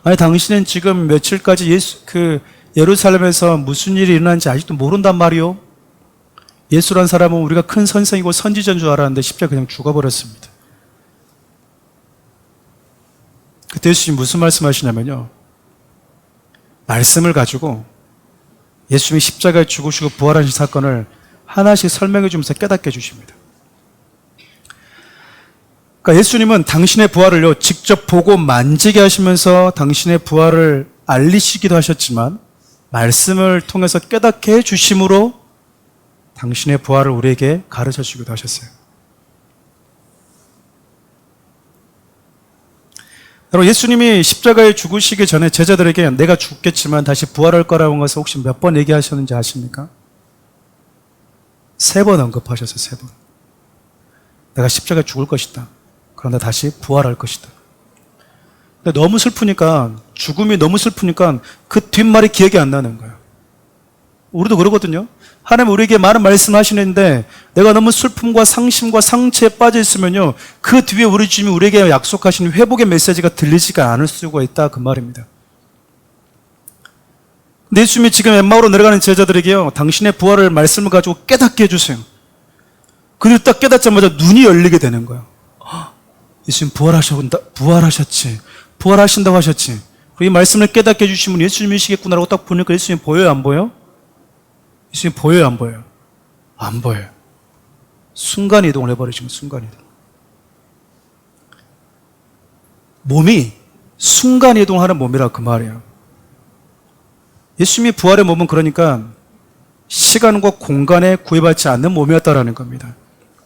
아니 당신은 지금 며칠까지 예루살렘에서 무슨 일이 일어난지 아직도 모른단 말이요? 예수란 사람은 우리가 큰 선생이고 선지자인 줄 알았는데 십자가 그냥 죽어버렸습니다. 그때 예수님이 무슨 말씀하시냐면요, 말씀을 가지고 예수님이 십자가에 죽으시고 부활하신 사건을 하나씩 설명해 주면서 깨닫게 해주십니다. 그러니까 예수님은 당신의 부활을요, 직접 보고 만지게 하시면서 당신의 부활을 알리시기도 하셨지만 말씀을 통해서 깨닫게 해주심으로 당신의 부활을 우리에게 가르쳐 주기도 하셨어요. 여러분, 예수님이 십자가에 죽으시기 전에 제자들에게 내가 죽겠지만 다시 부활할 거라는 것을 혹시 몇 번 얘기하셨는지 아십니까? 3번 언급하셨어요. 3번. 내가 십자가에 죽을 것이다. 그러나 다시 부활할 것이다. 근데 너무 슬프니까, 죽음이 너무 슬프니까 그 뒷말이 기억이 안 나는 거예요. 우리도 그러거든요. 하나님 우리에게 많은 말씀을 하시는데 내가 너무 슬픔과 상심과 상처에 빠져 있으면요, 그 뒤에 우리 주님이 우리에게 약속하신 회복의 메시지가 들리지가 않을 수가 있다, 그 말입니다. 근데 예수님이 지금 엠마오로 내려가는 제자들에게요, 당신의 부활을 말씀을 가지고 깨닫게 해주세요. 그리고 딱 깨닫자마자 눈이 열리게 되는 거예요. 예수님 부활하셨지. 부활하신다고 하셨지. 이 말씀을 깨닫게 해주시면 예수님이시겠구나라고 딱 보니까 예수님 보여요, 안 보여요? 예수님 보여요, 안 보여요? 안 보여요. 순간이동을 해버리시면 순간이동. 몸이 순간이동하는 몸이라 그 말이에요. 예수님이 부활의 몸은 그러니까 시간과 공간에 구애받지 않는 몸이었다라는 겁니다.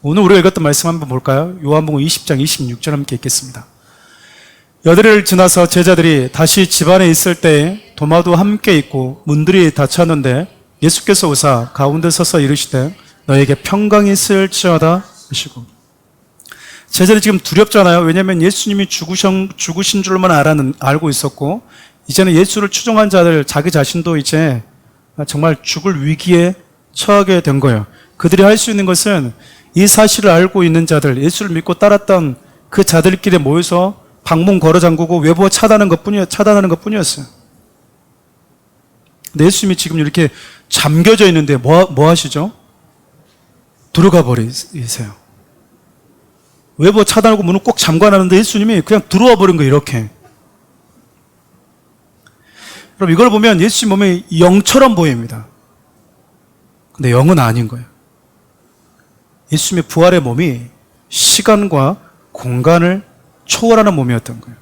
오늘 우리가 읽었던 말씀 한번 볼까요? 요한복음 20장 26절 함께 읽겠습니다. 여드레를 지나서 제자들이 다시 집안에 있을 때 도마도 함께 있고 문들이 닫혔는데 예수께서 오사 가운데 서서 이르시되 너에게 평강이 있을지어다 하시고. 제자들이 지금 두렵잖아요. 왜냐하면 예수님이 죽으신 줄만 알고 있었고 이제는 예수를 추종한 자들, 자기 자신도 이제 정말 죽을 위기에 처하게 된 거예요. 그들이 할 수 있는 것은 이 사실을 알고 있는 자들, 예수를 믿고 따랐던 그 자들끼리 모여서 방문 걸어 잠그고 외부 차단하는 것뿐이었어요. 근데 예수님이 지금 이렇게 잠겨져 있는데 뭐 하시죠? 들어가 버리세요. 외부 차단하고 문을 꼭 잠가놨는데 예수님이 그냥 들어와 버린 거예요, 이렇게. 그럼 이걸 보면 예수님 몸이 영처럼 보입니다. 근데 영은 아닌 거예요. 예수님의 부활의 몸이 시간과 공간을 초월하는 몸이었던 거예요.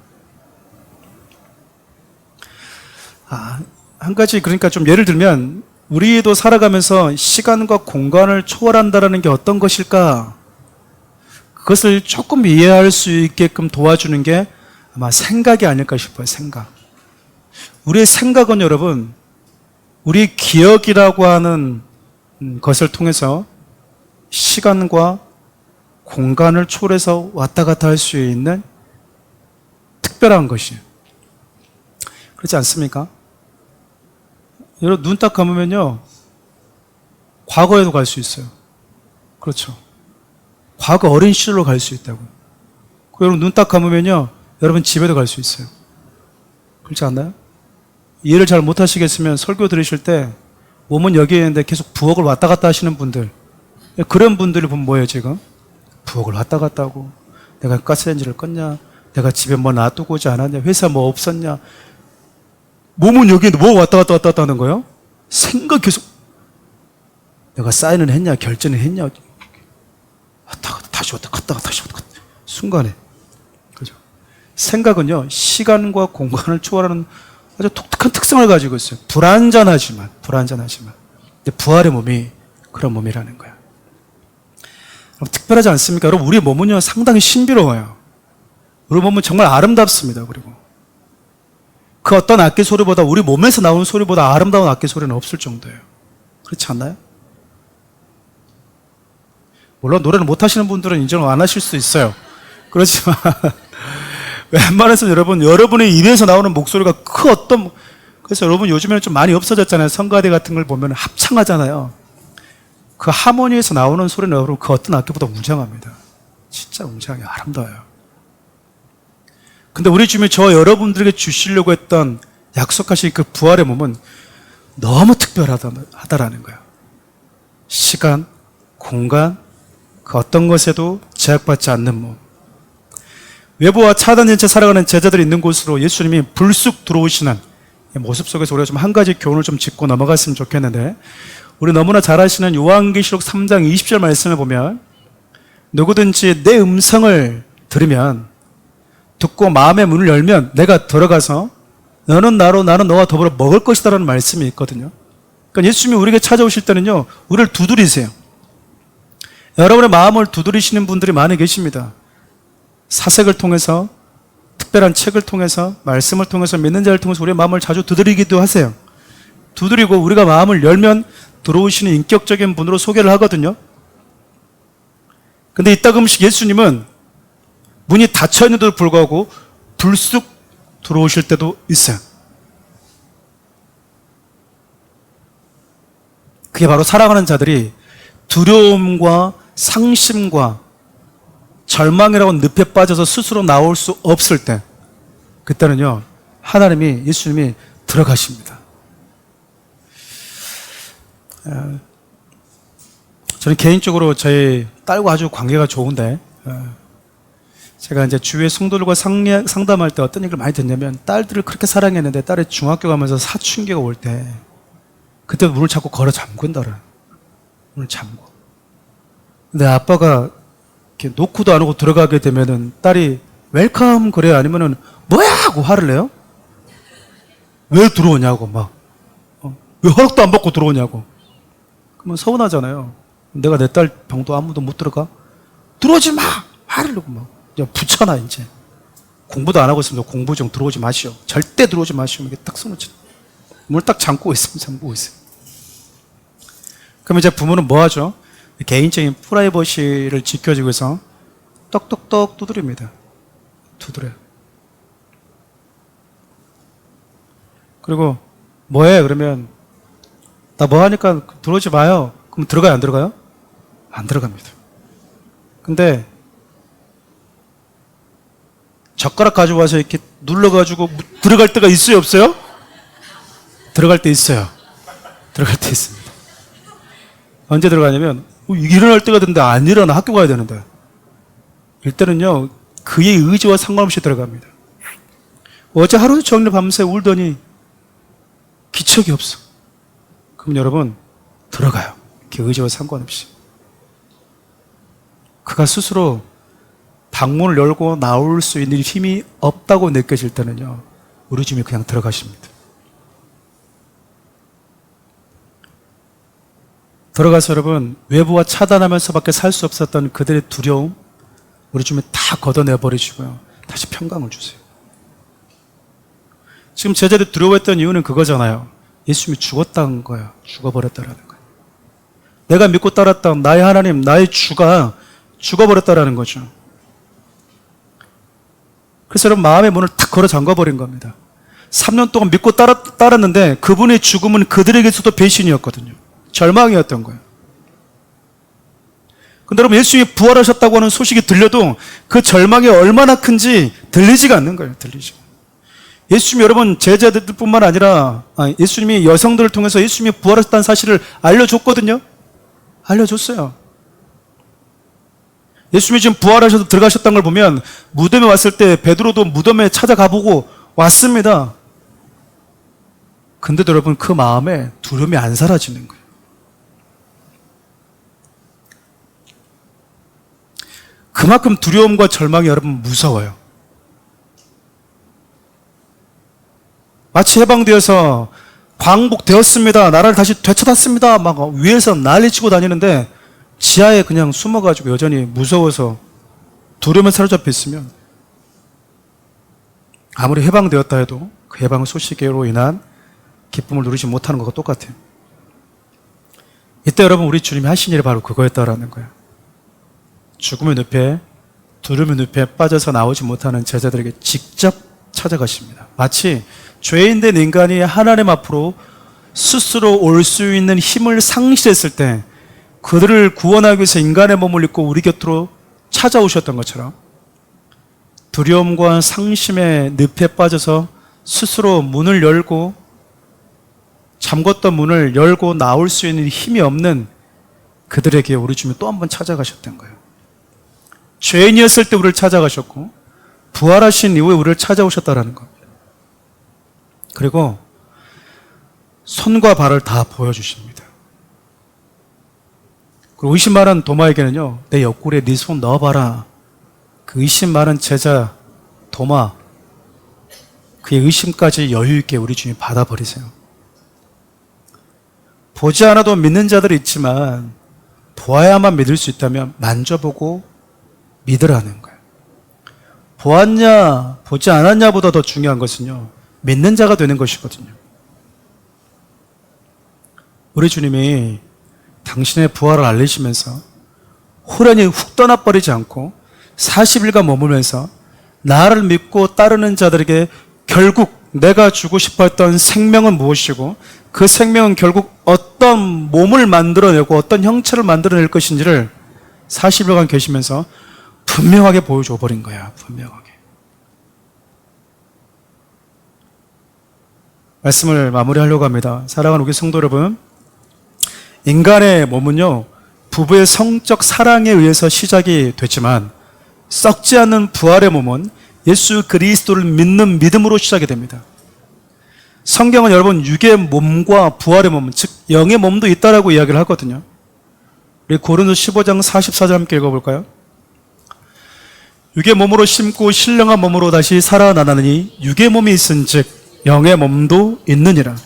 한 가지, 그러니까 좀 예를 들면 우리도 살아가면서 시간과 공간을 초월한다는 게 어떤 것일까? 그것을 조금 이해할 수 있게끔 도와주는 게 아마 생각이 아닐까 싶어요. 생각. 우리의 생각은 여러분, 우리 기억이라고 하는 것을 통해서 시간과 공간을 초월해서 왔다 갔다 할 수 있는 특별한 것이에요. 그렇지 않습니까? 여러분, 눈 딱 감으면요, 과거에도 갈 수 있어요. 그렇죠. 과거 어린 시절로 갈 수 있다고요. 여러분, 눈 딱 감으면요, 여러분 집에도 갈 수 있어요. 그렇지 않나요? 이해를 잘 못하시겠으면 설교 들으실 때 몸은 여기에 있는데 계속 부엌을 왔다 갔다 하시는 분들, 그런 분들이 보면 뭐예요, 지금? 부엌을 왔다 갔다 하고, 내가 가스레인지를 껐냐, 내가 집에 뭐 놔두고 오지 않았냐, 회사 뭐 없었냐. 몸은 여기 있는데 뭐 왔다 갔다 하는 거예요? 생각 계속. 내가 사인을 했냐, 결제는 했냐. 왔다 갔다, 다시 왔다 갔다, 다시 왔다 갔다. 순간에. 그죠? 생각은요, 시간과 공간을 초월하는 아주 독특한 특성을 가지고 있어요. 불완전하지만. 근데 부활의 몸이 그런 몸이라는 거야. 특별하지 않습니까? 여러분, 우리 몸은요, 상당히 신비로워요. 우리 몸은 정말 아름답습니다. 그리고 그 어떤 악기 소리보다, 우리 몸에서 나오는 소리보다 아름다운 악기 소리는 없을 정도예요. 그렇지 않나요? 물론 노래를 못하시는 분들은 인정을 안 하실 수 있어요. 그렇지만 웬만해서 여러분의 입에서 나오는 목소리가 그래서 여러분 요즘에는 좀 많이 없어졌잖아요. 성가대 같은 걸 보면 합창하잖아요. 그 하모니에서 나오는 소리는 여러분 그 어떤 악기보다 웅장합니다. 진짜 웅장해요. 아름다워요. 근데 우리 주님이 여러분들에게 주시려고 했던 약속하신 그 부활의 몸은 너무 특별하다라는 거예요. 시간, 공간, 그 어떤 것에도 제약받지 않는 몸. 외부와 차단된 채 살아가는 제자들이 있는 곳으로 예수님이 불쑥 들어오시는 모습 속에서 우리가 좀 한 가지 교훈을 좀 짚고 넘어갔으면 좋겠는데, 우리 너무나 잘 아시는 요한계시록 3장 20절 말씀을 보면 누구든지 내 음성을 들으면, 듣고 마음의 문을 열면 내가 들어가서 너는 나로 나는 너와 더불어 먹을 것이다 라는 말씀이 있거든요. 그러니까 예수님이 우리에게 찾아오실 때는요, 우리를 두드리세요. 여러분의 마음을 두드리시는 분들이 많이 계십니다. 사색을 통해서, 특별한 책을 통해서, 말씀을 통해서, 믿는 자를 통해서 우리의 마음을 자주 두드리기도 하세요. 두드리고 우리가 마음을 열면 들어오시는 인격적인 분으로 소개를 하거든요. 근데 이따금씩 예수님은 문이 닫혀 있는데도 불구하고 불쑥 들어오실 때도 있어요. 그게 바로 사랑하는 자들이 두려움과 상심과 절망이라고 늪에 빠져서 스스로 나올 수 없을 때, 그때는요, 하나님이, 예수님이 들어가십니다. 저는 개인적으로 저희 딸과 아주 관계가 좋은데, 제가 이제 주위의 성도들과 상담할 때 어떤 얘기를 많이 듣냐면, 딸들을 그렇게 사랑했는데 딸이 중학교 가면서 사춘기가 올 때 그때 문을 자꾸 걸어 잠근다래. 문을 잠궈. 근데 아빠가 이렇게 놓고도 안 오고 들어가게 되면은 딸이 웰컴 그래요? 아니면은 뭐야? 하고 화를 내요? 왜 들어오냐고 막. 왜 허락도 안 받고 들어오냐고. 그러면 서운하잖아요. 내가 내 딸 병도 아무도 못 들어가? 들어오지 마! 화를 내고 막. 붙여놔, 이제. 공부도 안 하고 있으면 공부 좀 들어오지 마시오. 절대 들어오지 마시오. 이게 딱 손을 쳐. 문을 딱 잠고 있으면 잠고 있어요. 그럼 이제 부모는 뭐 하죠? 개인적인 프라이버시를 지켜주기 위해서 떡떡떡 두드립니다. 두드려요. 그리고 뭐해? 그러면 나 뭐 하니까 들어오지 마요. 그럼 들어가요? 안 들어가요? 안 들어갑니다. 근데 젓가락 가져와서 이렇게 눌러가지고 들어갈 때가 있어요? 없어요? 들어갈 때 있어요. 들어갈 때 있습니다. 언제 들어가냐면 일어날 때가 됐는데 안 일어나. 학교 가야 되는데. 이때는요, 그의 의지와 상관없이 들어갑니다. 어제 하루 종일 밤새 울더니 기척이 없어. 그럼 여러분 들어가요. 그 의지와 상관없이. 그가 스스로 방문을 열고 나올 수 있는 힘이 없다고 느껴질 때는요, 우리 집에 그냥 들어가십니다. 들어가서 여러분, 외부와 차단하면서밖에 살 수 없었던 그들의 두려움, 우리 주변에 다 걷어내버리시고요, 다시 평강을 주세요. 지금 제자들이 두려워했던 이유는 그거잖아요. 예수님이 죽었다는 거예요. 죽어버렸다라는 거예요. 내가 믿고 따랐던 나의 하나님, 나의 주가 죽어버렸다라는 거죠. 그래서 여러분, 마음의 문을 탁 걸어 잠가버린 겁니다. 3년 동안 믿고 따랐는데 그분의 죽음은 그들에게서도 배신이었거든요. 절망이었던 거예요. 근데 여러분, 예수님이 부활하셨다고 하는 소식이 들려도 그 절망이 얼마나 큰지 들리지가 않는 거예요. 들리지가. 예수님이 여러분, 제자들뿐만 아니라 예수님이 여성들을 통해서 예수님이 부활하셨다는 사실을 알려줬거든요. 알려줬어요. 예수님이 지금 부활하셔서 들어가셨다는 걸 보면 무덤에 왔을 때 베드로도 무덤에 찾아가보고 왔습니다. 근데도 여러분, 그 마음에 두려움이 안 사라지는 거예요. 그만큼 두려움과 절망이 여러분 무서워요. 마치 해방되어서 광복되었습니다, 나라를 다시 되찾았습니다 막 위에서 난리치고 다니는데 지하에 그냥 숨어가지고 여전히 무서워서 두려움에 사로잡혀 있으면 아무리 해방되었다 해도 그 해방 소식으로 인한 기쁨을 누리지 못하는 것과 똑같아요. 이때 여러분, 우리 주님이 하신 일이 바로 그거였다라는 거예요. 죽음의 늪에, 두려움의 늪에 빠져서 나오지 못하는 제자들에게 직접 찾아가십니다. 마치 죄인된 인간이 하나님 앞으로 스스로 올 수 있는 힘을 상실했을 때 그들을 구원하기 위해서 인간의 몸을 입고 우리 곁으로 찾아오셨던 것처럼 두려움과 상심의 늪에 빠져서 스스로 문을 열고 잠궜던 문을 열고 나올 수 있는 힘이 없는 그들에게 우리 주님이 또 한 번 찾아가셨던 거예요. 죄인이었을 때 우리를 찾아가셨고 부활하신 이후에 우리를 찾아오셨다는 겁니다. 그리고 손과 발을 다 보여주십니다. 그리고 의심 많은 도마에게는요, 내 옆구리에 네 손 넣어봐라. 그 의심 많은 제자 도마, 그의 의심까지 여유있게 우리 주님이 받아버리세요. 보지 않아도 믿는 자들이 있지만 보아야만 믿을 수 있다면 만져보고 믿으라는 거예요. 보았냐 보지 않았냐보다 더 중요한 것은요, 믿는 자가 되는 것이거든요. 우리 주님이 당신의 부활을 알리시면서 호련히 훅 떠나버리지 않고 40일간 머물면서 나를 믿고 따르는 자들에게 결국 내가 주고 싶었던 생명은 무엇이고 그 생명은 결국 어떤 몸을 만들어내고 어떤 형체를 만들어낼 것인지를 40일간 계시면서 분명하게 보여줘 버린 거야. 분명하게. 말씀을 마무리하려고 합니다. 사랑하는 우리 성도 여러분, 인간의 몸은요, 부부의 성적 사랑에 의해서 시작이 됐지만 썩지 않는 부활의 몸은 예수 그리스도를 믿는 믿음으로 시작이 됩니다. 성경은 여러분 육의 몸과 부활의 몸, 즉 영의 몸도 있다라고 이야기를 하거든요. 우리 고린도서 15장 44절 함께 읽어볼까요? 육의 몸으로 심고 신령한 몸으로 다시 살아나나니 육의 몸이 있은즉 영의 몸도 있느니라.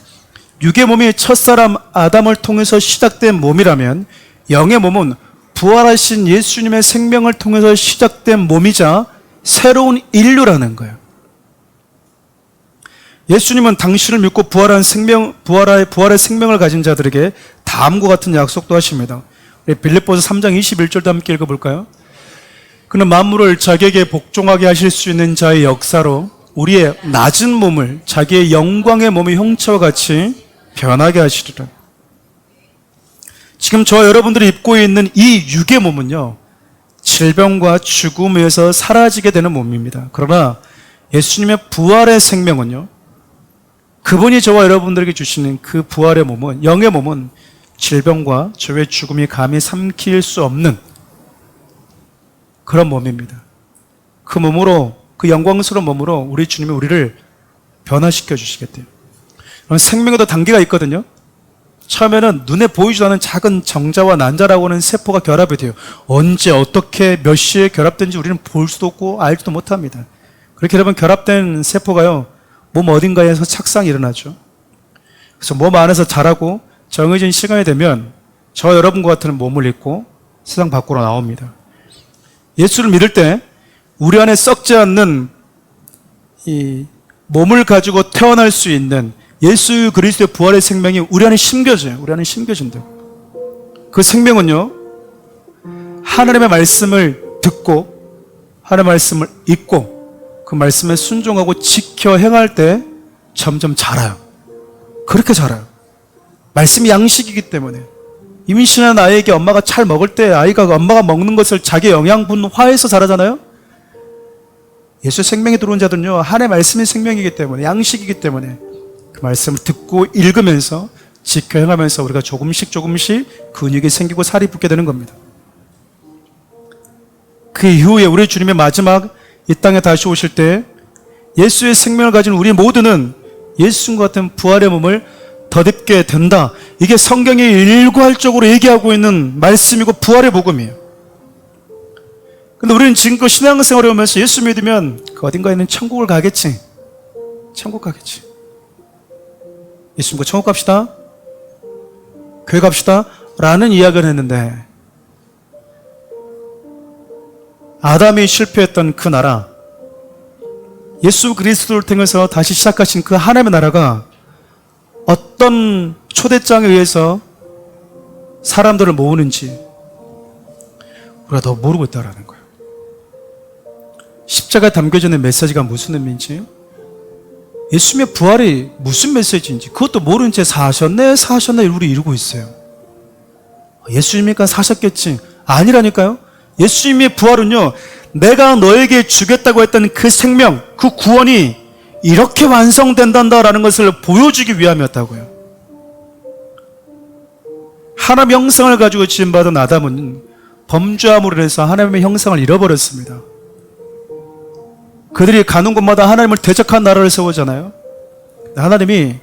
육의 몸이 첫사람 아담을 통해서 시작된 몸이라면 영의 몸은 부활하신 예수님의 생명을 통해서 시작된 몸이자 새로운 인류라는 거예요. 예수님은 당신을 믿고 부활의 생명을 가진 자들에게 다음과 같은 약속도 하십니다. 우리 빌립보서 3장 21절도 함께 읽어볼까요? 그는 만물을 자기에게 복종하게 하실 수 있는 자의 역사로 우리의 낮은 몸을 자기의 영광의 몸의 형체와 같이 변하게 하시리라. 지금 저와 여러분들이 입고 있는 이 육의 몸은요, 질병과 죽음에서 사라지게 되는 몸입니다. 그러나 예수님의 부활의 생명은요, 그분이 저와 여러분들에게 주시는 그 부활의 몸은, 영의 몸은 질병과 죄의 죽음이 감히 삼킬 수 없는 그런 몸입니다. 그 몸으로, 그 영광스러운 몸으로 우리 주님이 우리를 변화시켜 주시겠대요. 생명에도 단계가 있거든요. 처음에는 눈에 보이지도 않는 작은 정자와 난자라고 하는 세포가 결합이 돼요. 언제 어떻게 몇 시에 결합된지 우리는 볼 수도 없고 알지도 못합니다. 그렇게 여러분 결합된 세포가요, 몸 어딘가에서 착상이 일어나죠. 그래서 몸 안에서 자라고 정해진 시간이 되면 저 여러분과 같은 몸을 입고 세상 밖으로 나옵니다. 예수를 믿을 때 우리 안에 썩지 않는 이 몸을 가지고 태어날 수 있는 예수 그리스도의 부활의 생명이 우리 안에 심겨져요. 우리 안에 심겨진대요. 그 생명은요, 하나님의 말씀을 듣고 하나님의 말씀을 읽고 그 말씀에 순종하고 지켜 행할 때 점점 자라요. 그렇게 자라요. 말씀이 양식이기 때문에. 임신한 아이에게 엄마가 잘 먹을 때 아이가 엄마가 먹는 것을 자기 영양분화해서 자라잖아요. 예수의 생명이 들어온 자들은요, 하나님의 말씀이 생명이기 때문에, 양식이기 때문에 그 말씀을 듣고 읽으면서 지켜 행하면서 우리가 조금씩 근육이 생기고 살이 붙게 되는 겁니다. 그 이후에 우리 주님의 마지막 이 땅에 다시 오실 때 예수의 생명을 가진 우리 모두는 예수님과 같은 부활의 몸을 덧입게 된다. 이게 성경이 일괄적으로 얘기하고 있는 말씀이고 부활의 복음이에요. 근데 우리는 지금껏 신앙생활을 하면서 예수 믿으면 그 어딘가에 있는 천국을 가겠지. 천국 가겠지. 예수 믿고 천국 갑시다. 교회 갑시다. 라는 이야기를 했는데 아담이 실패했던 그 나라, 예수 그리스도를 통해서 다시 시작하신 그 하나님의 나라가 어떤 초대장에 의해서 사람들을 모으는지 우리가 더 모르고 있다는 거예요. 십자가에 담겨져 있는 메시지가 무슨 의미인지, 예수님의 부활이 무슨 메시지인지 그것도 모르는 채 사셨네 우리 이러고 있어요. 예수님이니까 사셨겠지. 아니라니까요. 예수님의 부활은요, 내가 너에게 주겠다고 했던 그 생명, 그 구원이 이렇게 완성된단다라는 것을 보여주기 위함이었다고요. 하나님의 형상을 가지고 지음받은 아담은 범죄함으로 인해서 하나님의 형상을 잃어버렸습니다. 그들이 가는 곳마다 하나님을 대적한 나라를 세우잖아요. 하나님이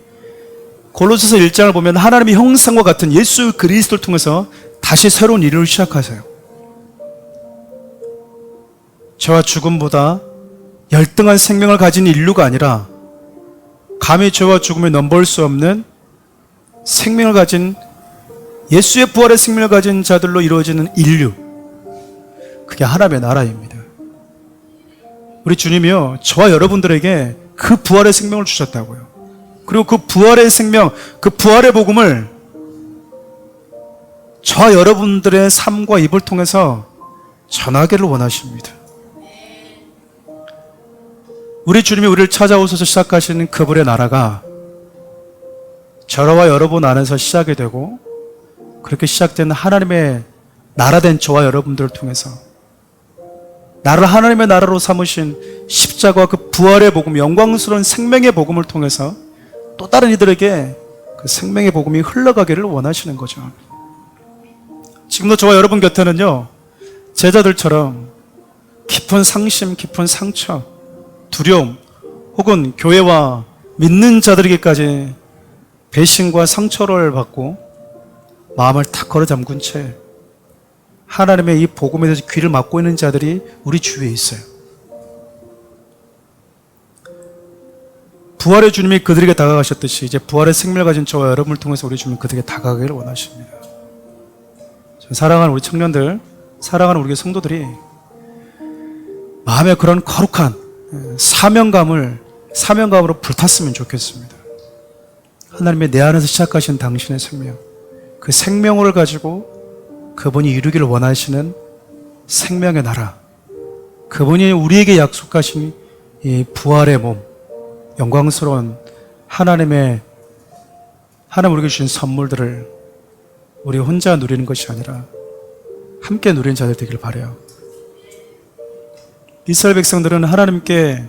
골로새서 1장을 보면 하나님의 형상과 같은 예수 그리스도를 통해서 다시 새로운 일을 시작하세요. 죄와 죽음보다 열등한 생명을 가진 인류가 아니라 감히 죄와 죽음을 넘볼 수 없는 생명을 가진 예수의 부활의 생명을 가진 자들로 이루어지는 인류, 그게 하나님의 나라입니다. 우리 주님이요, 저와 여러분들에게 그 부활의 생명을 주셨다고요. 그리고 그 부활의 생명, 그 부활의 복음을 저와 여러분들의 삶과 입을 통해서 전하기를 원하십니다. 우리 주님이 우리를 찾아오셔서 시작하시는 그분의 나라가 저와 여러분 안에서 시작이 되고, 그렇게 시작된 하나님의 나라된 저와 여러분들을 통해서 나를 하나님의 나라로 삼으신 십자가와 그 부활의 복음, 영광스러운 생명의 복음을 통해서 또 다른 이들에게 그 생명의 복음이 흘러가기를 원하시는 거죠. 지금도 저와 여러분 곁에는요, 제자들처럼 깊은 상심, 깊은 상처, 두려움, 혹은 교회와 믿는 자들에게까지 배신과 상처를 받고 마음을 탁 걸어 잠근 채 하나님의 이 복음에 대해서 귀를 막고 있는 자들이 우리 주위에 있어요. 부활의 주님이 그들에게 다가가셨듯이 이제 부활의 생명을 가진 저와 여러분을 통해서 우리 주님은 그들에게 다가가기를 원하십니다. 사랑하는 우리 청년들, 사랑하는 우리 성도들이 마음에 그런 거룩한 사명감으로 불탔으면 좋겠습니다. 하나님의 내 안에서 시작하신 당신의 생명, 그 생명을 가지고 그분이 이루기를 원하시는 생명의 나라, 그분이 우리에게 약속하신 이 부활의 몸, 영광스러운 하나님 우리에게 주신 선물들을 우리 혼자 누리는 것이 아니라 함께 누리는 자들 되기를 바라요. 이스라엘 백성들은 하나님께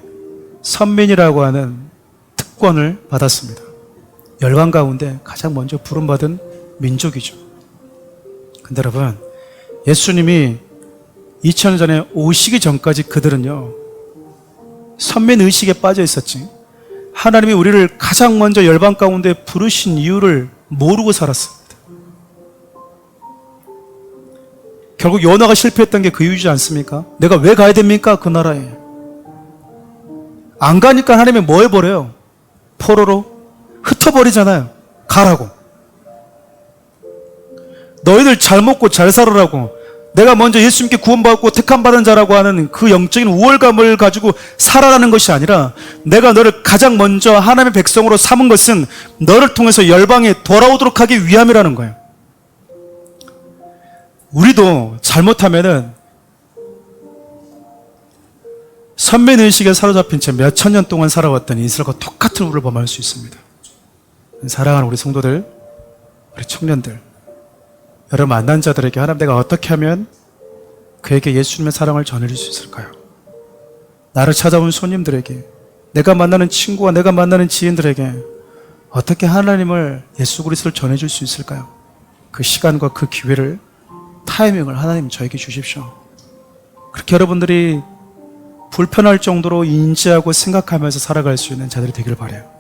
선민이라고 하는 특권을 받았습니다. 열방 가운데 가장 먼저 부름받은 민족이죠. 근데 여러분, 예수님이 2000년 전에 오시기 전까지 그들은요, 선민의식에 빠져 있었지, 하나님이 우리를 가장 먼저 열방 가운데 부르신 이유를 모르고 살았습니다. 결국 요나가 실패했던 게 그 이유지 않습니까? 내가 왜 가야 됩니까? 그 나라에. 안 가니까 하나님이 뭐 해버려요? 포로로 흩어버리잖아요. 가라고. 너희들 잘 먹고 잘 살으라고, 내가 먼저 예수님께 구원받고 택함받은 자라고 하는 그 영적인 우월감을 가지고 살아라는 것이 아니라, 내가 너를 가장 먼저 하나님의 백성으로 삼은 것은 너를 통해서 열방에 돌아오도록 하기 위함이라는 거예요. 우리도 잘못하면은 선민의식에 사로잡힌 채 몇천 년 동안 살아왔던 이스라엘과 똑같은 우를 범할 수 있습니다. 사랑하는 우리 성도들, 우리 청년들, 여러분 만난 자들에게 하나님, 내가 어떻게 하면 그에게 예수님의 사랑을 전해줄 수 있을까요? 나를 찾아온 손님들에게, 내가 만나는 친구와 내가 만나는 지인들에게 어떻게 하나님을, 예수 그리스도를 전해줄 수 있을까요? 그 시간과 그 기회를, 타이밍을 하나님 저에게 주십시오. 그렇게 여러분들이 불편할 정도로 인지하고 생각하면서 살아갈 수 있는 자들이 되길 바라요.